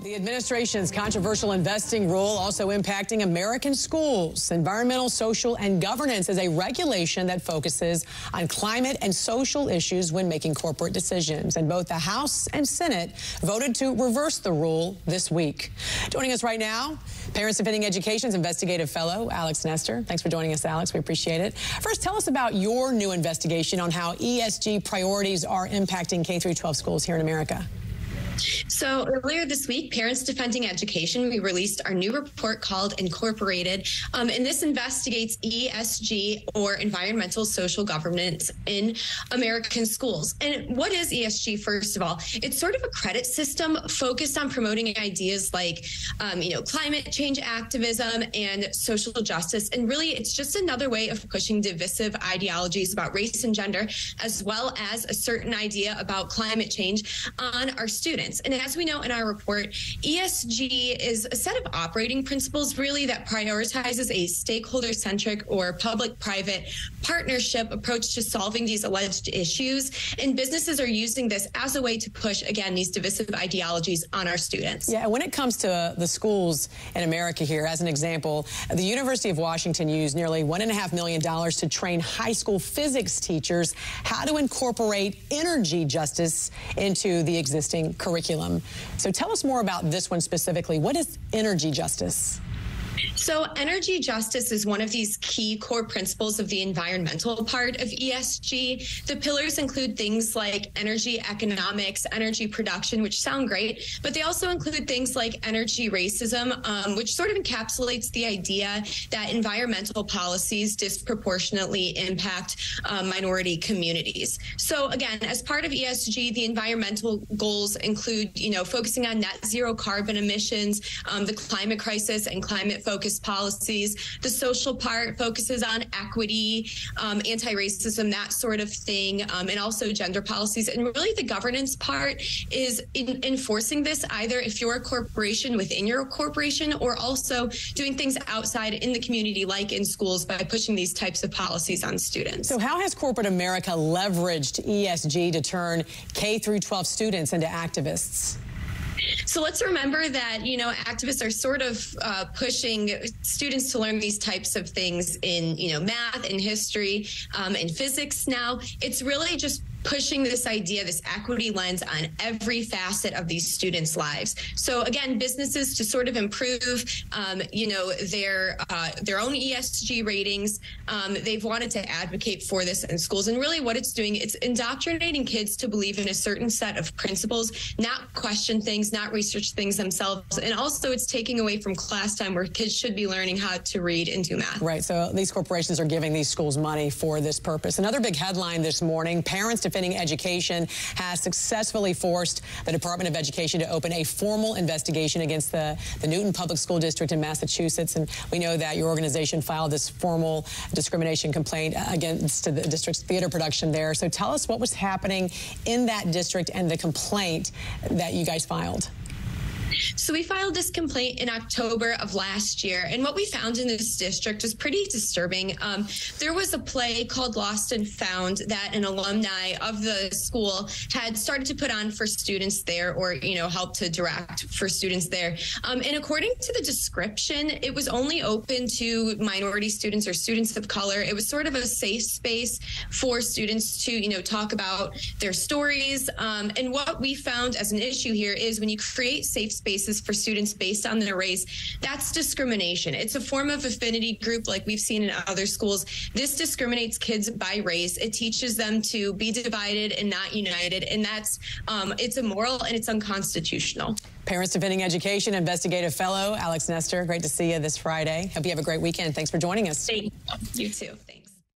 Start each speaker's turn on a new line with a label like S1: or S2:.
S1: The administration's controversial investing rule also impacting American schools. Environmental, social, and governance is a regulation that focuses on climate and social issues when making corporate decisions. And both the House and Senate voted to reverse the rule this week. Joining us right now, Parents Defending Education's investigative fellow, Alex Nestor. Thanks for joining us, Alex. We appreciate it. First, tell us about your new investigation on how ESG priorities are impacting K-12 schools here in America.
S2: So earlier this week, Parents Defending Education, we released our new report called Incorporated, and this investigates ESG, or environmental social governance, in American schools. And what is ESG, first of all? It's sort of a credit system focused on promoting ideas like, climate change activism and social justice. And really, it's just another way of pushing divisive ideologies about race and gender, as well as a certain idea about climate change on our students. And as we know in our report, ESG is a set of operating principles, really, that prioritizes a stakeholder-centric or public-private partnership approach to solving these alleged issues. And businesses are using this as a way to push, again, these divisive ideologies on our students.
S1: Yeah, when it comes to the schools in America here, as an example, the University of Washington used nearly $1.5 million to train high school physics teachers how to incorporate energy justice into the existing curriculum. So tell us more about this one specifically. What is energy justice?
S2: So energy justice is one of these key core principles of the environmental part of ESG. The pillars include things like energy economics, energy production, which sound great, but they also include things like energy racism, which sort of encapsulates the idea that environmental policies disproportionately impact minority communities. So again, as part of ESG, the environmental goals include, focusing on net zero carbon emissions, the climate crisis and climate-focused policies. The social part focuses on equity, anti-racism, that sort of thing, and also gender policies. And really the governance part is enforcing this, either if you're a corporation within your corporation, or also doing things outside in the community, like in schools, by pushing these types of policies on students.
S1: So how has corporate America leveraged ESG to turn K-12 students into activists?
S2: So let's remember that, activists are sort of pushing students to learn these types of things in, math and history and physics now. It's really just pushing this idea, this equity lens on every facet of these students' lives. So again, businesses, to sort of improve, their own ESG ratings, they've wanted to advocate for this in schools. And really what it's doing, it's indoctrinating kids to believe in a certain set of principles, not question things, not research things themselves. And also it's taking away from class time, where kids should be learning how to read and do math.
S1: Right, so these corporations are giving these schools money for this purpose. Another big headline this morning, Parents Defending Education has successfully forced the Department of Education to open a formal investigation against the Newton Public School District in Massachusetts. And we know that your organization filed this formal discrimination complaint against the district's theater production there. So tell us what was happening in that district and the complaint that you guys filed.
S2: So we filed this complaint in October of last year, and what we found in this district was pretty disturbing. There was a play called Lost and Found that an alumni of the school had started to put on for students there, or help to direct for students there. And according to the description, it was only open to minority students or students of color. It was sort of a safe space for students to talk about their stories. And what we found as an issue here is, when you create safe spaces for students based on their race, that's discrimination. It's a form of affinity group like we've seen in other schools. This discriminates kids by race. It teaches them to be divided and not united, and that's it's immoral and it's unconstitutional.
S1: Parents Defending Education investigative fellow Alex Nestor, great to see you this Friday. Hope you have a great weekend. Thanks for joining us.
S2: Thank you. You too. Thanks.